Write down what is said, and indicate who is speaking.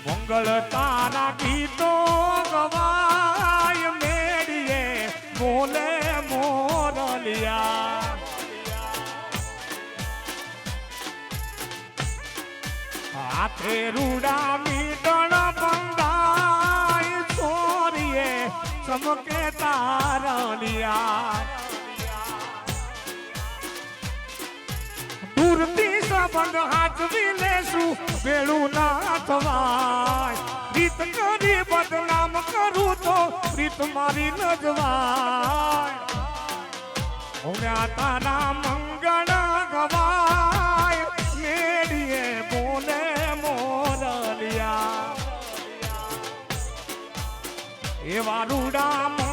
Speaker 1: મંગળ તારા ગીતો ગવાય મેળીએ બોલે મોરલિયા હાથે રૂડા મીટણ બંધાય ચોરીએ ચમકે તારલિયા દૂરથી સંબંધ હાથવી લેશું વેળું ના થવાય રીત કરી બદનામ કરું તો રીત મારી ન જવાય હવે તારા મંગળ ગવાય મેળીએ બોલે મોરલિયા એવા રૂડા